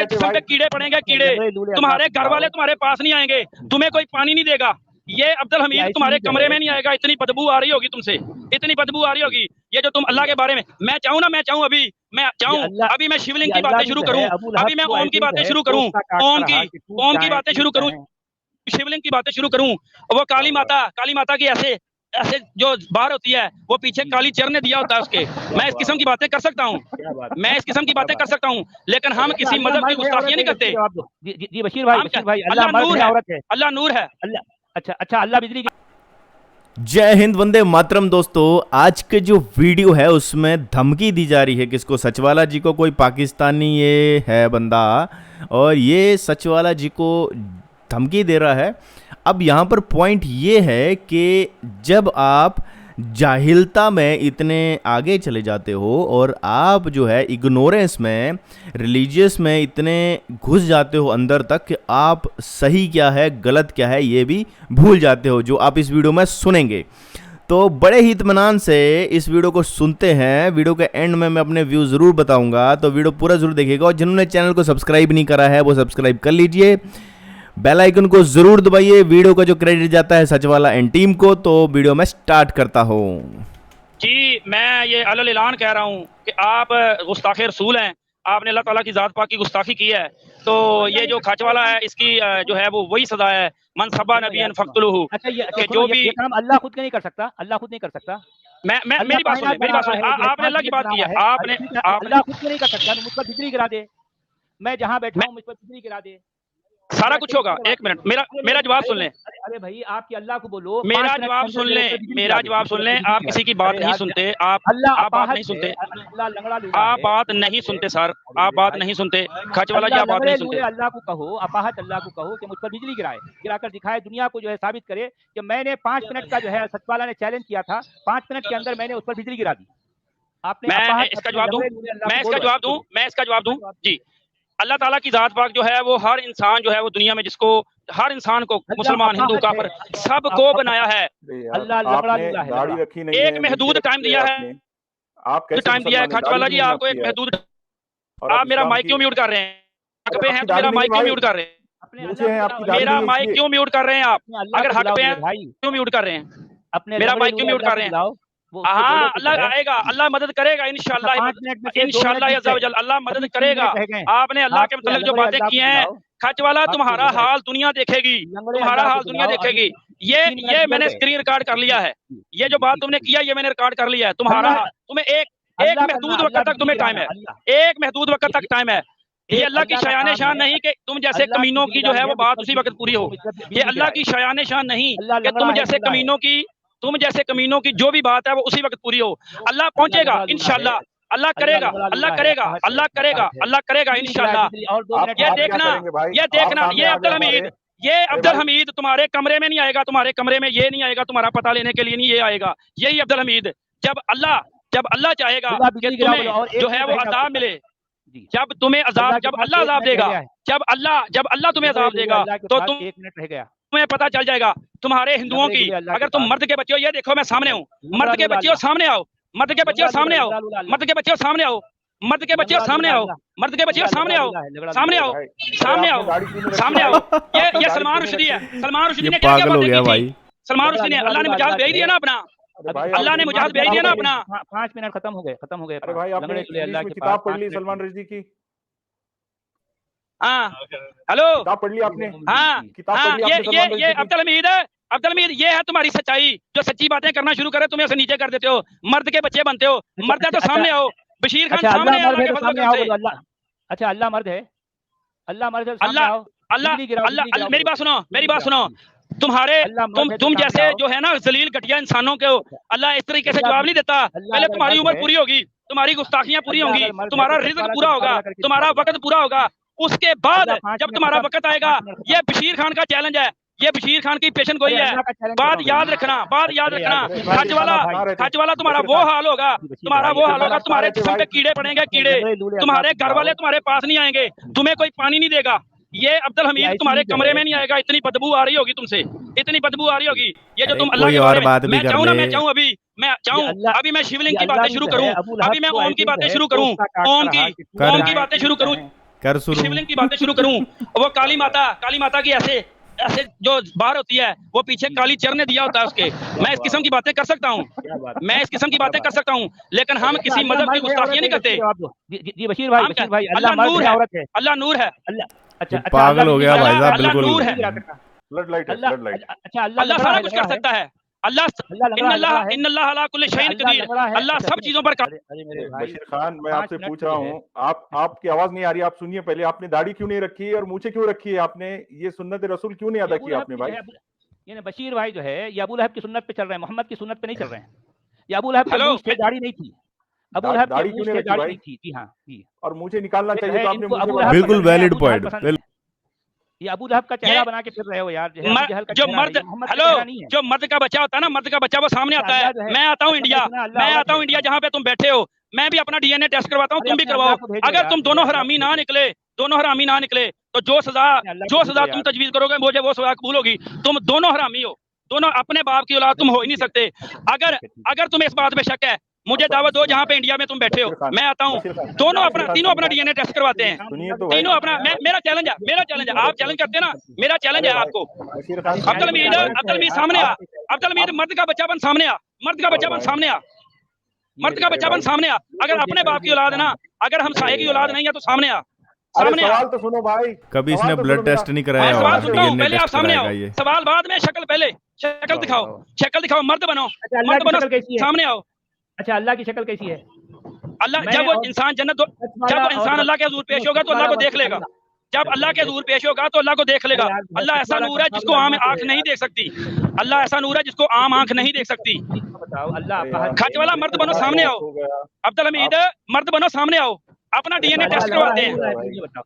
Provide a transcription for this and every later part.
जिस्म पे कीड़े पड़ेंगे, कीड़े। तुम्हारे घर वाले तुम्हारे पास नहीं आएंगे, तुम्हें कोई पानी नहीं देगा। ये अब्दुल हमीद तुम्हारे कमरे में नहीं आएगा, इतनी बदबू आ रही होगी तुमसे, इतनी बदबू आ रही होगी। ये जो तुम अल्लाह के बारे में, मैं चाहूँ ना, मैं चाहूँ अभी मैं शिवलिंग की बातें शुरू करूँ, अभी मैं ओम की बातें शुरू करूँ, ओम की बातें शुरू करूँ, शिवलिंग की बातें शुरू करूँ। वो काली माता की ऐसे ऐसे जो बाहर होती है, वो पीछे काली चर ने दिया होता है उसके। मैं इस किस्म की बातें कर सकता हूँ, मैं इस किस्म की बातें कर सकता हूँ, लेकिन हम किसी मजहब की गुस्ताखियां नहीं करते। जी बशीर भाई, अल्लाह नूर है, अल्लाह नूर है। अच्छा अल्लाह बिजली। जय हिंद, वंदे मातरम। दोस्तों, आज के जो वीडियो है उसमें धमकी दी जा रही है किसको? सचवाला जी को। कोई पाकिस्तानी ये है बंदा और ये सचवाला जी को धमकी दे रहा है। अब यहाँ पर पॉइंट ये है कि जब आप जाहिलता में इतने आगे चले जाते हो और आप जो है इग्नोरेंस में, रिलीजियस में इतने घुस जाते हो अंदर तक कि आप सही क्या है गलत क्या है ये भी भूल जाते हो, जो आप इस वीडियो में सुनेंगे। तो बड़े ही इत्मीनान से इस वीडियो को सुनते हैं। वीडियो के एंड में मैं अपने व्यू ज़रूर बताऊंगा, तो वीडियो पूरा ज़रूर देखिएगा। और जिन्होंने चैनल को सब्सक्राइब नहीं करा है वो सब्सक्राइब कर लीजिए, बेल आइकन को जरूर दबाइए। वीडियो का जो क्रेडिट जाता है सचवाला एंड टीम को। तो वीडियो में स्टार्ट करता हूँ। जी, मैं ये अलल ऐलान कह रहा हूँ कि आप गुस्ताखे रसूल हैं, आपने अल्लाह ताला की ज़ात पाक की गुस्ताखी की है। तो ये जो खचवाला है इसकी जो है वो वही सजा है, मन सब्बा नबियन फक्तुलहु। अच्छा ये जो भी काम अल्लाह खुद नहीं कर सकता, अल्लाह खुद नहीं कर सकता। मेरी बात सुन, आपने अल्लाह की बात की है, आपने अल्लाह खुद नहीं कर सकता। मुझ पर बिजली गिरा दे, मैं जहाँ बैठा हूँ मुझ पर बिजली गिरा दे, सारा कुछ होगा। एक मिनट, मेरा जवाब सुन लें। अरे भाई आपकी अल्लाह को बोलो, मेरा जवाब सुन लें, आप किसी की बात नहीं सुनते, आप बात नहीं सुनते, आप बात नहीं सुनते सर, आप बात नहीं सुनते। खचवाला जी आप बात नहीं सुनते। अल्लाह को कहो, अपाहत अल्लाह को कहो कि मुझ पर बिजली गिराकर दिखाए, दुनिया को जो है साबित करे कि मैंने 5 मिनट का जो है सचवाला ने चैलेंज किया था, 5 मिनट के अंदर मैंने उस पर बिजली गिरा दी। आपने मैं इसका जवाब दूं जी। अल्लाह ताला की जात पाक जो है वो हर इंसान जो है वो दुनिया में जिसको, हर इंसान को, मुसलमान हिंदू काफिर सबको बनाया है। एक महदूद टाइम दिया है, खचवाला जी आपको एक महदूद। आप मेरा माइक क्यों म्यूट कर रहे हैं? हक पे हैं तो मेरा माइक क्यों म्यूट कर रहे हैं? मेरा माइक क्यों म्यूट कर रहे हैं आप? अगर हक पे हैं क्यों म्यूट कर रहे हैं? मेरा माइक क्यों म्यूट कर रहे हैं? हाँ, अल्लाह आएगा, अल्लाह मदद करेगा इंशाअल्लाह, अल्लाह मदद करेगा। आपने अल्लाह के मतलब जो बातें की हैं, खचवाला तुम्हारा हाल दुनिया देखेगी, तुम्हारा हाल दुनिया देखेगी। ये मैंने स्क्रीन रिकॉर्ड कर लिया है, ये जो बात तुमने किया ये मैंने रिकॉर्ड कर लिया है। तुम्हारा तुम्हें एक महदूद वक्त तक तुम्हें टाइम है, एक महदूद वक्त तक टाइम है। ये अल्लाह की शायान शान नहीं कि तुम जैसे कमीनों की जो है वो बात उसी वक्त पूरी हो। ये अल्लाह की शायान शान नहीं कि तुम जैसे कमीनों की जो भी बात है वो उसी वक्त पूरी हो। अल्लाह पहुंचेगा इंशाअल्लाह, अल्लाह करेगा, अल्लाह करेगा, अल्लाह करेगा, अल्लाह करेगा इंशाअल्लाह। ये देखना, ये अब्दुल हमीद तुम्हारे कमरे में नहीं आएगा, तुम्हारे कमरे में ये नहीं आएगा, तुम्हारा पता लेने के लिए नहीं ये आएगा। यही अब्दुल हमीद, जब अल्लाह चाहेगा कि तुम्हें जो है वो अज़ाब मिले, जब अल्लाह अज़ाब देगा, जब अल्लाह तुम्हें अज़ाब देगा तो तुम, 1 मिनट रह गया, तुम्हें पता चल जाएगा तुम्हारे हिंदुओं की। अगर तुम मर्द के बच्चे हो, ये देखो मैं सामने हूँ, मर्द के बच्चे हो सामने आओ, मर्द के बच्चे हो सामने आओ, मर्द के बच्चे हो सामने आओ, मर्द के बच्चे हो सामने आओ, मर्द के बच्चे हो सामने आओ, सामने आओ, सामने आओ, सामने आओ। ये सलमान रुश्दी है, सलमान रुश्दी ने क्या बात की थी? सलमान रुश्दी ने, अल्लाह ने मुजाहिद भेज दिया ना अपना, अल्लाह ने मुजाहिद भेज दिया ना अपना। 5 मिनट खत्म हो गए। अरे भाई आपने किताब पढ़ ली सलमान रुश्दी की? हाँ, हेलो, किताब पढ़ ली आपने? हाँ, ये अब्दुल हमीद है, अब्दुल हमीद ये है तुम्हारी सच्चाई। जो सच्ची बातें करना शुरू करे तुम्हें ऐसे नीचे कर देते हो, मर्द के बच्चे बनते हो। मर्द है तो सामने आओ, बशीर खान सामने आओ। अच्छा अल्लाह मर्द है, अल्लाह मेरी बात सुनो। तुम जैसे जो है ना जलील घटिया इंसानों को अल्लाह इस तरीके से जवाब नहीं देता। पहले तुम्हारी उम्र पूरी होगी, तुम्हारी गुस्ताखियां पूरी होंगी, तुम्हारा रिज़्क पूरा होगा, तुम्हारा वक्त पूरा होगा। उसके बाद जब तुम्हारा वक्त आएगा, ये बशीर खान का चैलेंज है, ये बशीर खान की पेशन गोई है। बात याद रखना। खचवाला तुम्हारा वो हाल होगा, तुम्हारे जिस्म पे कीड़े पड़ेंगे, कीड़े। तुम्हारे घर वाले तुम्हारे पास नहीं आएंगे, तुम्हें कोई पानी नहीं देगा। ये अब्दुल हमीद तुम्हारे कमरे में नहीं आएगा, इतनी बदबू आ रही होगी तुमसे, इतनी बदबू आ रही होगी। ये जो तुम अल्लाह के बारे में, मैं चाहूँ अभी मैं शिवलिंग की बातें शुरू करूँ, अभी मैं ओम की बातें शुरू करूँ, ओम की बातें शुरू करूँ। कर शुरू। शिवलिंग की बातें शुरू करूं, वो काली माता की ऐसे ऐसे जो बाहर होती है, वो पीछे काली चर ने दिया होता है उसके। मैं इस किस्म की बातें कर सकता हूँ, मैं इस किस्म की बातें कर सकता हूँ, लेकिन हम किसी मजहब की गुस्ताखियां नहीं करते। जी बशीर भाई, अल्लाह नूर है, अल्लाह नूर है। अच्छा पागल हो गया भाई साहब, अल्लाह बिल्कुल नूर है, ब्लड लाइट है, ब्लड लाइट। अच्छा अल्लाह सारा कुछ कर सकता है। इन्नल्लाह अला कुल्ली शैइन कदीर, अल्लाह सब चीजों पर बशीर खान, मैं आपसे पूछ रहा हूँ, आपकी आवाज नहीं आ रही, आप सुनिए पहले। आपने दाढ़ी क्यों नहीं रखी है और मूछें क्यों रखी है? आपने ये सुन्नत रसूल क्यों नहीं अदा की आपने भाई? ये बशीर भाई जो है ये अबू लहब की सुन्नत पे चल रहे हैं, मोहम्मद की सुन्नत पे नहीं चल रहे हैं। ये अबू लहब की मूंछ पे दाढ़ी नहीं थी, अबू लहब दाढ़ी की क्यों मूंछ नहीं पे रखी दाढ़ी भाई? नहीं थी। जी हाँ जी। और मुझे निकालना चाहिए तो आपने इनको मुझे अबू बता- लहब बिल्कुल पसंद है, वैलिड अबू जहल पॉइंट। पसंद है। ये अबू लहब का चेहरा बना के फिर रहे हो यार, जो है अबू जहल का जो चेहरा है, मर्द, ये मोहम्मद का हेलो, चेहरा नहीं है। जो मर्द का बच्चा होता है ना, मर्द का बच्चा वो सामने आता है। अल्लाह जो है, मैं आता हूँ अच्छा, इंडिया, इतना अल्लाह मैं आता हूँ है। इंडिया जहाँ पे तुम बैठे हो, मैं भी अपना डीएनए टेस्ट करवाता हूँ, अरे तुम भी अपने करवाओ। अल्लाह को भेजो अगर यार, तुम दोनों अल्लाह हरामी को ना भेजो। निकले, दोनों हरामी ना निकले, तो जो अपने अल्लाह को सजा भेजो तुम यार। तजवीज करोगे मुझे वो सजा कबूल होगी। तुम दोनों हरामी हो, दोनों अपने बाप की औलाद तुम हो ही नहीं सकते। अगर अगर तुम्हें इस बात पे शक है, मुझे दावत दो जहाँ पे इंडिया में तुम बैठे हो, बशीर खान, मैं आता हूँ। बशीर खान, दोनों बशीर खान तीनों अपना सुनिए। डीएनए टेस्ट करवाते हैं, सुनिए तो भाई। तीनों अपना। मेरा चैलेंज है, मेरा चैलेंज है। आप चैलेंज करते हैं ना, मेरा चैलेंज अरे है भाई, आपको। बशीर खान अब्दुल हमीद सामने आ, अब्दुल हमीद आप- मर्द का बच्चा बन सामने आ, मर्द का बच्चा बन सामने आ, मर्द का बच्चा बन सामने आ। अगर अपने बाप की औलाद ना, अगर हम साहे की औलाद नहीं है तो सामने आ, अरे सामने आ। सवाल तो सुनो भाई, कभी इसने सवाल तो ब्लड सुनो टेस्ट मेरा। नहीं मैं कराया सवाल होगा, सुनता हूँ, डीएनए पहले आप टेस्ट सामने कराएगा आओ, ये। सवाल बाद में, शक्ल पहले, शक्ल दिखाओ, शक्ल दिखाओ, मर्द बनो, अच्छा अल्लाह मर्द की बनो, शक्ल कैसी है? सामने आओ। अच्छा अल्लाह की शक्ल कैसी है? अल्लाह मैं जब वो और इंसान जब सच वाला वो और इंसान अल्लाह के हजूर पेश होगा तो अल्लाह को देख लेगा। जब अल्लाह के हजूर पेश होगा तो अल्लाह को देख लेगा। यार, अल्लाह सच ऐसा वाला नूर है जिसको आम अल्लाह आंख को नहीं देख सकती। अल्लाह ऐसा नूर है जिसको आम आंख नहीं देख सकती। बताओ अल्लाह अरे आपका यार, हर खच वाला मर्द बनो, हमारा सामने वक्त आओ। हो गया। अब्दुल हमीद मर्द बनो, सामने आओ, अपना डीएनए अल्लाह टेस्ट लंगड़ा करवाते है, हैं, लंगड़ा है, मुझे बताओ।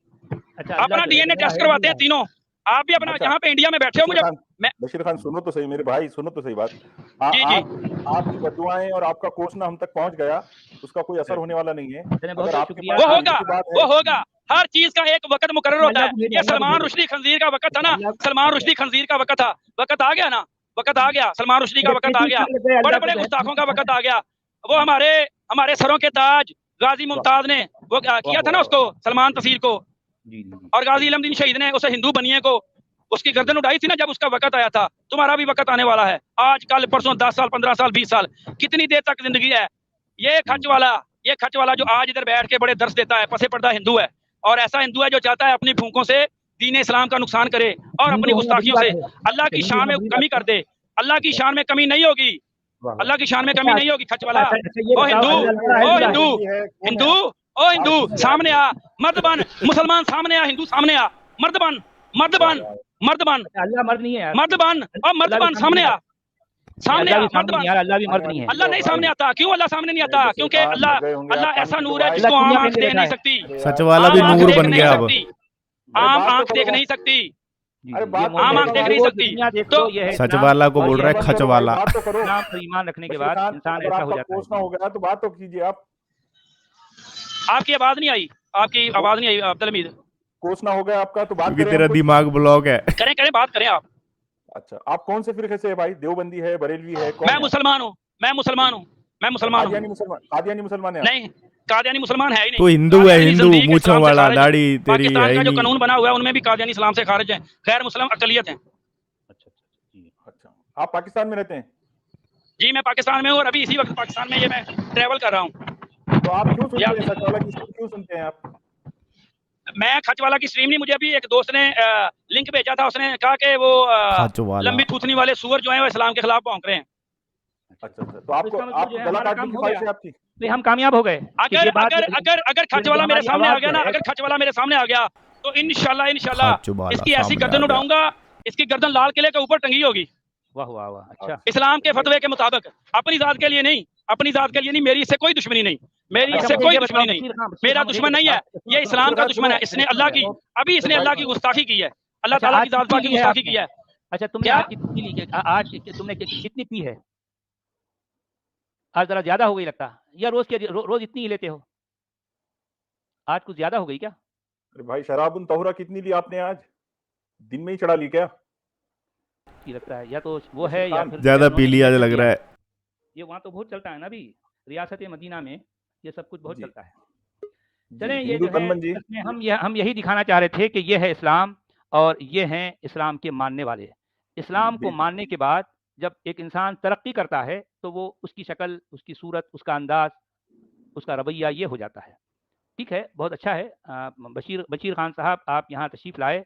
अच्छा अल्लाह अपना जो है, डीएनए लंगड़ा टेस्ट है, करवाते हैं लंगड़ा है। तीनों। आप भी अपना अच्छा, जहाँ पे इंडिया में बैठे हो, बशीर मुझे खान, मैं बशीर खान सुनो तो सही मेरे भाई, सुनो तो सही बात। जी जी आपकी बददुआएं और आपका कोसना हम तक पहुंच गया, उसका कोई असर होने वाला नहीं है। चलिए, बहुत अगर बहुत आपके शुक्रिया। पास वो कोई होगा, ऐसी बात वो है, होगा। हर चीज का एक वक्त मुकर्रर होता अल्लाह है। को भेजो, ये अल्लाह को सलमान भेजो। रुश्दी खंजीर का वक्त था ना, अल्लाह सलमान रुश्दी खंजीर का वक्त था, वक्त आ गया ना, वक्त आ गया, सलमान रुश्दी का वक्त आ गया, बड़े बड़े गुस्ताखों का वक्त आ गया। वो हमारे हमारे सरों के ताज गाजी मुमताज ने वो किया था ना उसको, सलमान तसीर को, जी जी और गाजी इलमदीन शहीद ने उसे हिंदू बनिए को उसकी गर्दन उड़ाई थी ना जब उसका वक्त आया था। तुम्हारा भी वक्त आने वाला है, आज कल परसों, 10 साल, 15 साल, 20 साल, कितनी देर तक जिंदगी है। ये खच वाला जो आज इधर बैठ के बड़े दर्श देता है, पसे पर्दा हिंदू है, और ऐसा हिंदू है जो चाहता है अपनी फूंकों से दीन इस्लाम का नुकसान करे और अपनी गुस्ताखियों से अल्लाह की शान में कमी कर दे। अल्लाह की शान में कमी नहीं होगी, अल्लाह की शान में कमी नहीं होगी। खच वाला, ओ हिंदू, ओ हिंदू, हिंदू, ओ हिंदू सामने आ, मर्द बन, मुसलमान सामने आ, हिंदू सामने आ, मर्द बन, मर्द बन, मर्द बन, अल्लाह मर्द नहीं है यार, मर्द बन, और मर्द बन, सामने आ, सामने अल्लाह आ, भी मर्द सामने बन। नहीं यार, अल्लाह भी मर्द नहीं है। अल्लाह नहीं सामने आता, क्यों अल्लाह सामने नहीं आता? क्योंकि अल्लाह ऐसा नूर है जिसको आम आंख देख नहीं सकती, सच वाला भी आम आंख नूर देख बन नहीं गया अब। सकती, आम आंख देख नहीं सकती, अरे बात तो आम करो आंख देख भाई, नहीं वो सकती। दुनिया देख तो लो, ये है सच इस्लाम, वाला को और बोल ये रहा है है खच वाला। बात तो करो। इस्लाम पर ईमान रखने के बशीर बाद खान, इंसान अगर ऐसा हो आपका जाता है। कोसना हो गया तो बात तो कीजिए आप। आपकी आवाज नहीं आई, आपकी आवाज नहीं आई अब्दुल हमीद। कोसना हो गया आपका तो बात क्योंकि करें तेरा हम कुछ। दिमाग ब्लॉक है। करें करें, बात करें आप। अच्छा, आप कौन से फिरके से है भाई? देवबंदी है, बरेलवी है, कौन मैं है? मुसलमान हूँ, मैं मुसलमान हूँ, मैं मुसलमान हूँ। कादियानी मुसलमान, कादियानी मुसलमान है आप? नहीं, कादियानी मुसलमान है ही नहीं। तो हिंदू है, कादियानी हिंदू, ज़िंदगी के मूंछों इस्लाम से वाला, खारिज है। दाढ़ी तेरी पाकिस्तान है का ही जो नहीं। कानून बना हुआ है उनमें भी कादियानी इस्लाम से खारिज है, गैर मुस्लिम अकलियत है। अच्छा, आप पाकिस्तान में रहते हैं? जी मैं पाकिस्तान में हूँ, और अभी इसी वक्त पाकिस्तान में ये मैं ट्रैवल कर रहा हूँ। तो आप क्यों सुनते हैं सच वाला की स्ट्रीम, क्यों सुनते हैं आप? मैं खच वाला की स्ट्रीम नहीं, मुझे अभी एक दोस्त ने लिंक भेजा था, उसने कहा कि वो खच वाला। लंबी थूथनी वाले सूअर जो है वो इस्लाम के खिलाफ भौंक रहे हैं। अच्छा, तो आपको आपको गला काटने की ख्वाहिश है आपकी? नहीं, हम कामयाब हो गए। अगर अगर अगर अगर खच वाला मेरे सामने आ गया ना, अगर खच वाला मेरे सामने आ गया तो इंशाल्लाह खच वाला इसकी ऐसी सामने आ गर्दन गया। उड़ाऊंगा, इसकी गर्दन लाल किले के ऊपर टंगी होगी। वाह वाह वाह, अच्छा। इस्लाम के फतवे के मुताबिक, अपनी जात के लिए नहीं, अपनी जात के लिए नहीं, मेरी इससे कोई दुश्मनी नहीं, मेरी अच्छा, इससे मुझे कोई ये दुश्मनी बताओ, नहीं, बशीर खान, मेरा मुझे दुश्मन नहीं है, ये इस्लाम का दुश्मन है। इसने अल्लाह की, अभी इसने अल्लाह की गुस्ताखी की है, अल्लाह अच्छा, ताला आज की जात कितनी की ली है गुस्ताखी आपने? की है। अच्छा, तुमने क्या? आज कितनी ली है? आज तुमने कितनी पी है? आज जरा ज्यादा हो गई लगता, या रोज के रोज इतनी ही लेते हो? आज कुछ ज्यादा हो गई क्या? अरे भाई, शराबुन तहुरा कितनी ली आपने आज? दिन में ही चढ़ा ली क्या? ये लगता है या तो वो है या फिर ज्यादा पी लिया लग रहा है। ये वहाँ तो बहुत चलता है ना अभी, रियासत मदीना में ये सब कुछ बहुत जी। चलता है। चलें, ये हिंदू जो है तनमन जी, इसमें हम यही दिखाना चाह रहे थे कि ये है इस्लाम और ये हैं इस्लाम के मानने वाले। इस्लाम को मानने के बाद जब एक इंसान तरक्की करता है तो वो उसकी शक्ल, उसकी सूरत, उसका अंदाज, उसका रवैया ये हो जाता है। ठीक है, बहुत अच्छा है। बशीर खान साहब, आप यहाँ तशरीफ लाए।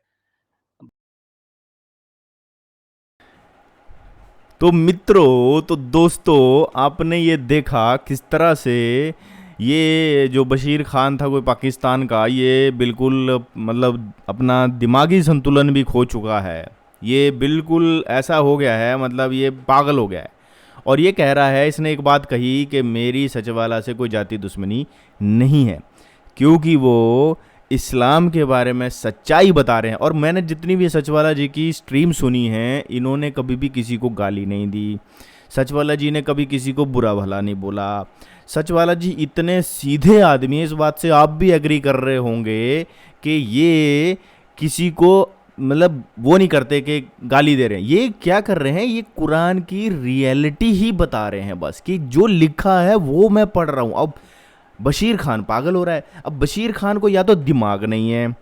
तो मित्रों, तो दोस्तों, आपने ये देखा किस तरह से ये जो बशीर खान था कोई पाकिस्तान का, ये बिल्कुल मतलब अपना दिमागी संतुलन भी खो चुका है। ये बिल्कुल ऐसा हो गया है, मतलब ये पागल हो गया है। और ये कह रहा है, इसने एक बात कही कि मेरी सचवाला से कोई जाति दुश्मनी नहीं है, क्योंकि वो इस्लाम के बारे में सच्चाई बता रहे हैं। और मैंने जितनी भी सचवाला जी की स्ट्रीम सुनी है, इन्होंने कभी भी किसी को गाली नहीं दी, सचवाला जी ने कभी किसी को बुरा भला नहीं बोला। सचवाला जी इतने सीधे आदमी हैं, इस बात से आप भी एग्री कर रहे होंगे कि ये किसी को मतलब वो नहीं करते कि गाली दे रहे हैं। ये क्या कर रहे हैं, ये कुरान की रियलिटी ही बता रहे हैं बस, कि जो लिखा है वो मैं पढ़ रहा हूँ। अब बशीर खान पागल हो रहा है। अब बशीर खान को या तो दिमाग नहीं है,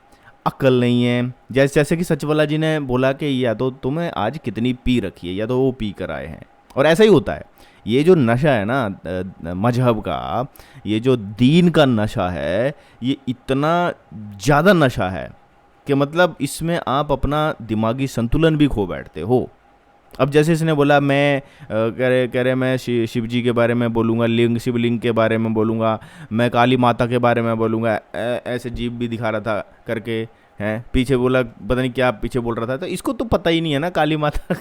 अक्ल नहीं है, जैसे कि सचवाला जी ने बोला कि या तो तुम्हें आज कितनी पी रखी है, या तो वो पी कर आए हैं। और ऐसा ही होता है। ये जो नशा है ना मजहब का, ये जो दीन का नशा है, ये इतना ज़्यादा नशा है कि मतलब इसमें आप अपना दिमागी संतुलन भी खो बैठते हो। अब जैसे इसने बोला, मैं कह रहे मैं शिव जी के बारे में बोलूँगा, शिवलिंग के बारे में बोलूँगा, मैं काली माता के बारे में बोलूँगा, ऐसे जीभ भी दिखा रहा था करके हैं। पीछे बोला, पता नहीं क्या पीछे बोल रहा था। तो इसको तो पता ही नहीं है ना काली माता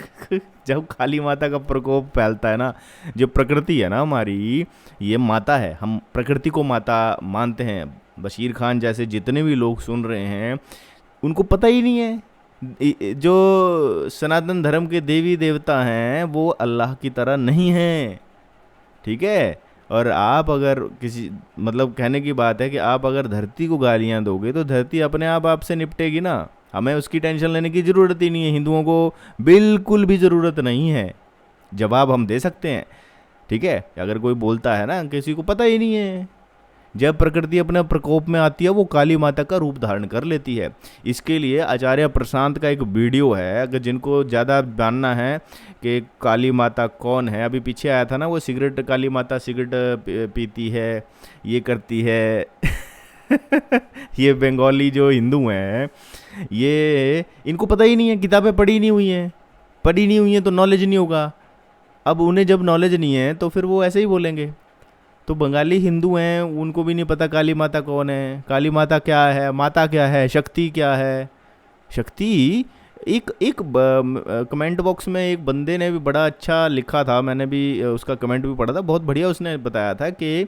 जब काली माता का प्रकोप फैलता है ना, जो प्रकृति है ना हमारी, ये माता है, हम प्रकृति को माता मानते हैं। बशीर खान जैसे जितने भी लोग सुन रहे हैं, उनको पता ही नहीं है। जो सनातन धर्म के देवी देवता हैं वो अल्लाह की तरह नहीं हैं, ठीक है। और आप अगर किसी मतलब कहने की बात है कि आप अगर धरती को गालियां दोगे तो धरती अपने आप आपसे निपटेगी ना, हमें उसकी टेंशन लेने की ज़रूरत ही नहीं है। हिंदुओं को बिल्कुल भी ज़रूरत नहीं है, जवाब हम दे सकते हैं, ठीक है। अगर कोई बोलता है ना, किसी को पता ही नहीं है, जब प्रकृति अपने प्रकोप में आती है वो काली माता का रूप धारण कर लेती है। इसके लिए आचार्य प्रशांत का एक वीडियो है, अगर जिनको ज़्यादा जानना है कि काली माता कौन है, अभी पीछे आया था ना वो सिगरेट, काली माता सिगरेट पीती है, ये करती है ये बंगाली जो हिंदू हैं, ये इनको पता ही नहीं है, किताबें पढ़ी नहीं हुई हैं तो नॉलेज नहीं होगा। अब उन्हें जब नॉलेज नहीं है तो फिर वो ऐसे ही बोलेंगे। तो बंगाली हिंदू हैं, उनको भी नहीं पता काली माता कौन है, काली माता क्या है, माता क्या है, शक्ति क्या है। शक्ति एक कमेंट बॉक्स में एक बंदे ने भी बड़ा अच्छा लिखा था, मैंने भी उसका कमेंट भी पढ़ा था, बहुत बढ़िया। उसने बताया था कि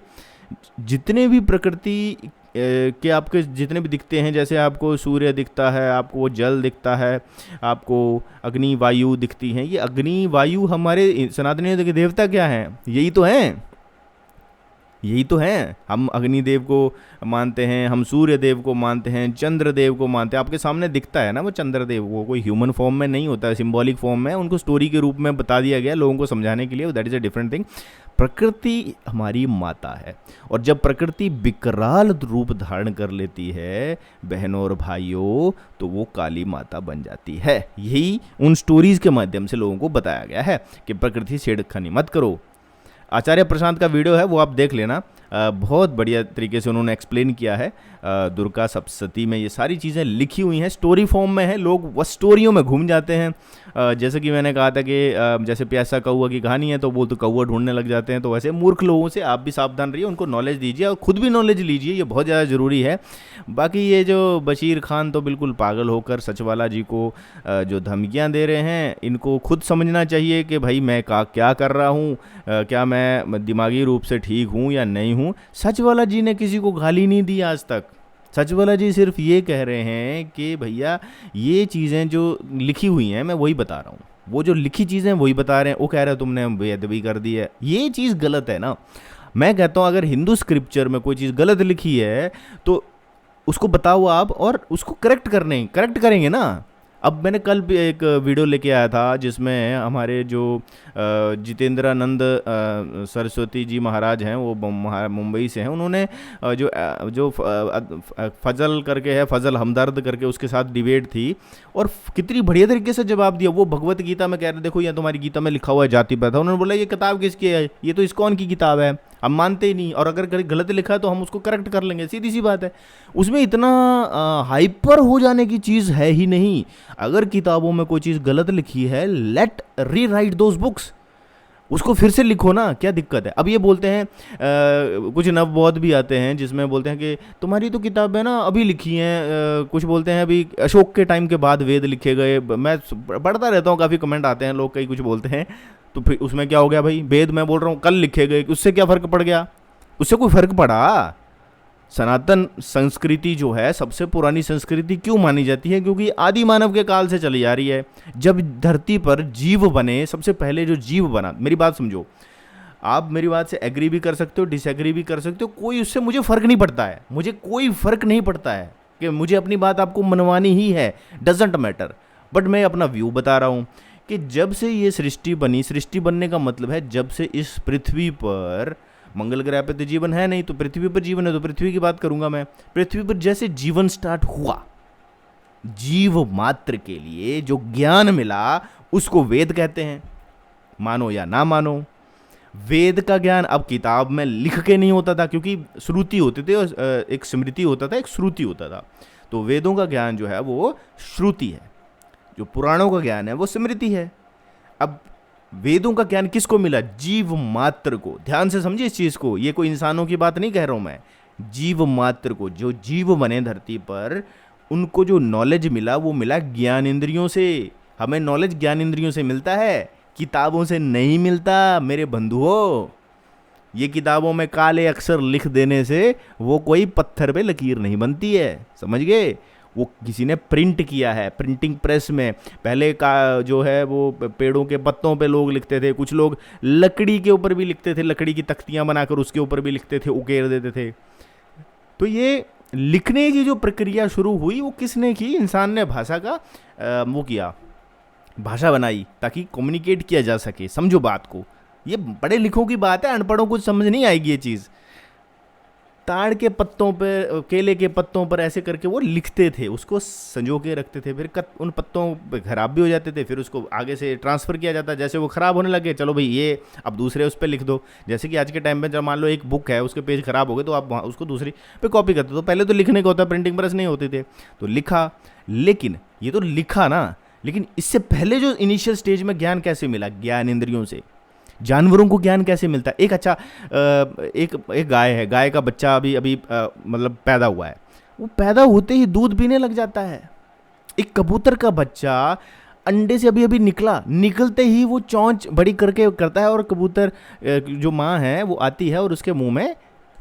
जितने भी प्रकृति के आपके जितने भी दिखते हैं, जैसे आपको सूर्य दिखता है, आपको जल दिखता है, आपको अग्नि वायु दिखती हैं, ये अग्नि वायु हमारे सनातनी के देवता क्या हैं, यही तो हैं। हम अग्निदेव को मानते हैं, हम सूर्य देव को मानते हैं, चंद्र देव को मानते हैं। आपके सामने दिखता है ना वो चंद्रदेव, वो कोई ह्यूमन फॉर्म में नहीं होता है, सिंबॉलिक फॉर्म में उनको स्टोरी के रूप में बता दिया गया लोगों को समझाने के लिए। That is a different thing. प्रकृति हमारी माता है, और जब प्रकृति विकराल रूप धारण कर लेती है बहनों और भाइयों, तो वो काली माता बन जाती है। यही उन स्टोरीज़ के माध्यम से लोगों को बताया गया है कि प्रकृति से छेड़खानी मत करो। आचार्य प्रशांत का वीडियो है, वो आप देख लेना, बहुत बढ़िया तरीके से उन्होंने एक्सप्लेन किया है। दुर्गा सप्तशती में ये सारी चीज़ें लिखी हुई हैं, स्टोरी फॉर्म में है, लोग वो स्टोरियों में घूम जाते हैं। जैसे कि मैंने कहा था कि जैसे प्यासा कौआ की कहानी है तो वो तो कौआ ढूंढने लग जाते हैं, तो वैसे मूर्ख लोगों से आप भी सावधान रहिए, उनको नॉलेज दीजिए और खुद भी नॉलेज लीजिए, ये बहुत ज़्यादा ज़रूरी है। बाकी ये जो बशीर खान तो बिल्कुल पागल होकर सचवाला जी को जो धमकियाँ दे रहे हैं, इनको खुद समझना चाहिए कि भाई मैं क्या कर रहा हूँ, क्या मैं दिमागी रूप से ठीक हूँ या नहीं हूँ। सचवाला जी ने किसी को गाली नहीं दी आज तक। सचवाला जी सिर्फ ये कह रहे हैं कि भैया ये चीज़ें जो लिखी हुई हैं मैं वही बता रहा हूँ, वो जो लिखी चीज़ें वही बता रहे हैं। वो कह रहे हो तुमने बेअदबी कर दी है, ये चीज़ गलत है ना। मैं कहता हूँ अगर हिंदू स्क्रिप्चर में कोई चीज़ गलत लिखी है तो उसको बताओ आप, और उसको करेक्ट करेंगे ना। अब मैंने कल भी एक वीडियो लेके आया था जिसमें हमारे जो जितेंद्रानंद सरस्वती जी महाराज हैं, वो मुंबई से हैं। उन्होंने जो फजल करके है, फजल हमदर्द करके, उसके साथ डिबेट थी और कितनी बढ़िया तरीके से जवाब दिया। वो भगवत गीता में कह रहे देखो ये तुम्हारी गीता में लिखा हुआ है जाति प्रथा। उन्होंने बोला ये किताब किसकी है, ये तो इस्कॉन की किताब है, हम मानते ही नहीं, और अगर गलत लिखा है तो हम उसको करेक्ट कर लेंगे, सीधी सी बात है। उसमें इतना हाइपर हो जाने की चीज़ है ही नहीं। अगर किताबों में कोई चीज़ गलत लिखी है, लेट री राइट दोज बुक्स, उसको फिर से लिखो ना, क्या दिक्कत है। अब ये बोलते हैं कुछ नवबौद्ध भी आते हैं जिसमें बोलते हैं कि तुम्हारी तो किताबें ना अभी लिखी हैं, कुछ बोलते हैं अभी अशोक के टाइम के बाद वेद लिखे गए। मैं पढ़ता रहता हूँ, काफ़ी कमेंट आते हैं, लोग कई कुछ बोलते हैं, तो फिर उसमें क्या हो गया भाई, वेद मैं बोल रहा हूँ कल लिखे गए, उससे क्या फ़र्क पड़ गया, उससे कोई फ़र्क पड़ा। सनातन संस्कृति जो है सबसे पुरानी संस्कृति क्यों मानी जाती है, क्योंकि आदि मानव के काल से चली जा रही है। जब धरती पर जीव बने, सबसे पहले जो जीव बना, मेरी बात समझो, आप मेरी बात से एग्री भी कर सकते हो, डिसएग्री भी कर सकते हो, कोई उससे मुझे फ़र्क नहीं पड़ता है, मुझे कोई फ़र्क नहीं पड़ता है कि मुझे अपनी बात आपको मनवानी ही है, डजेंट मैटर। बट मैं अपना व्यू बता रहा हूँ कि जब से ये सृष्टि बनी, सृष्टि बनने का मतलब है जब से इस पृथ्वी पर, मंगल ग्रह पे तो जीवन है नहीं, तो पृथ्वी पर जीवन है, तो पृथ्वी की बात करूंगा मैं। पृथ्वी पर जैसे जीवन स्टार्ट हुआ, जीव मात्र के लिए जो ज्ञान मिला उसको वेद कहते हैं, मानो या ना मानो। वेद का ज्ञान अब किताब में लिख के नहीं होता था, क्योंकि श्रुति होते थे, एक स्मृति होता था, एक श्रुति होता था। तो वेदों का ज्ञान जो है वो श्रुति है, जो पुराणों का ज्ञान है वो स्मृति है। अब वेदों का ज्ञान किसको मिला, जीव मात्र को। ध्यान से समझिए इस चीज को, ये कोई इंसानों की बात नहीं कह रहा हूं मैं, जीव मात्र को, जो जीव बने धरती पर, उनको जो नॉलेज मिला वो मिला ज्ञान इंद्रियों से। हमें नॉलेज ज्ञान इंद्रियों से मिलता है, किताबों से नहीं मिलता मेरे बंधुओं। ये किताबों में काले अक्षर लिख देने से वो कोई पत्थर पे लकीर नहीं बनती है, समझ गए। वो किसी ने प्रिंट किया है, प्रिंटिंग प्रेस में। पहले का जो है वो पेड़ों के पत्तों पे लोग लिखते थे, कुछ लोग लकड़ी के ऊपर भी लिखते थे, लकड़ी की तख्तियां बनाकर उसके ऊपर भी लिखते थे, उकेर देते थे। तो ये लिखने की जो प्रक्रिया शुरू हुई वो किसने की, इंसान ने भाषा का वो किया, भाषा बनाई ताकि कम्युनिकेट किया जा सके। समझो बात को, ये पढ़े लिखों की बात है, अनपढ़ों को समझ नहीं आएगी ये चीज़। ताड़ के पत्तों पे, केले के पत्तों पर ऐसे करके वो लिखते थे, उसको संजो के रखते थे, फिर उन पत्तों खराब भी हो जाते थे, फिर उसको आगे से ट्रांसफ़र किया जाता। जैसे वो ख़राब होने लगे, चलो भाई ये अब दूसरे उस पर लिख दो। जैसे कि आज के टाइम में जब मान लो एक बुक है, उसके पेज खराब हो गए तो आप उसको दूसरी पे कॉपी करते। तो पहले तो लिखने का होता, प्रिंटिंग प्रेस नहीं होते थे, तो लिखा। लेकिन ये तो लिखा ना, लेकिन इससे पहले जो इनिशियल स्टेज में ज्ञान कैसे मिला, ज्ञान इंद्रियों से। जानवरों को ज्ञान कैसे मिलता है, एक अच्छा एक गाय है, गाय का बच्चा अभी मतलब पैदा हुआ है, वो पैदा होते ही दूध पीने लग जाता है। एक कबूतर का बच्चा अंडे से अभी निकलते ही वो चोंच बड़ी करके करता है, और कबूतर जो माँ है वो आती है और उसके मुंह में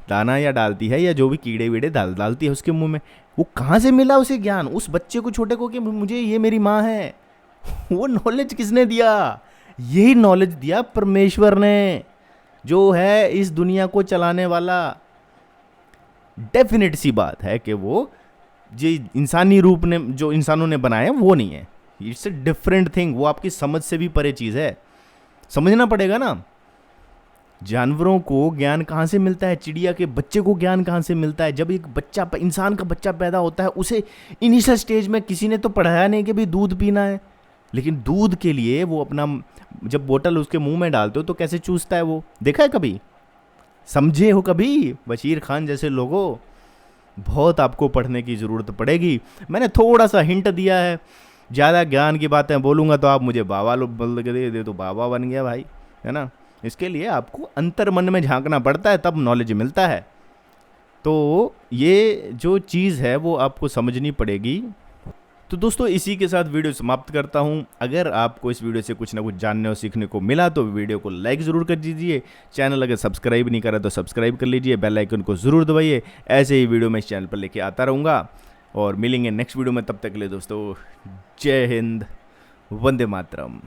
दाना या डालती है, या जो भी कीड़े वीड़े डालती है उसके मुंह में। वो कहाँ से मिला उसे ज्ञान, उस बच्चे को, छोटे को, कि मुझे ये मेरी माँ है। वो नॉलेज किसने दिया, यही नॉलेज दिया परमेश्वर ने, जो है इस दुनिया को चलाने वाला। डेफिनेट सी बात है कि वो जो इंसानी रूप ने, जो इंसानों ने बनाए वो नहीं है, इट्स ए डिफरेंट थिंग। वो आपकी समझ से भी परे चीज़ है, समझना पड़ेगा ना। जानवरों को ज्ञान कहाँ से मिलता है, चिड़िया के बच्चे को ज्ञान कहाँ से मिलता है। जब एक बच्चा, इंसान का बच्चा पैदा होता है, उसे इनिशियल स्टेज में किसी ने तो पढ़ाया नहीं कि भाई दूध पीना है, लेकिन दूध के लिए वो अपना, जब बोतल उसके मुंह में डालते हो तो कैसे चूसता है वो, देखा है कभी, समझे हो कभी। बशीर खान जैसे लोगों, बहुत आपको पढ़ने की ज़रूरत पड़ेगी। मैंने थोड़ा सा हिंट दिया है, ज़्यादा ज्ञान की बातें बोलूँगा तो आप मुझे बाबा लोग बोल के दे तो बाबा बन गया भाई, है ना। इसके लिए आपको अंतर मन में झांकना पड़ता है, तब नॉलेज मिलता है। तो ये जो चीज़ है वो आपको समझनी पड़ेगी। तो दोस्तों इसी के साथ वीडियो समाप्त करता हूं। अगर आपको इस वीडियो से कुछ ना कुछ जानने और सीखने को मिला तो वीडियो को लाइक ज़रूर कर दीजिए। चैनल अगर सब्सक्राइब नहीं करा तो सब्सक्राइब कर लीजिए, बेल आइकन को ज़रूर दबाइए। ऐसे ही वीडियो मैं इस चैनल पर लेके आता रहूँगा और मिलेंगे नेक्स्ट वीडियो में। तब तक के लिए दोस्तों जय हिंद, वंदे मातरम।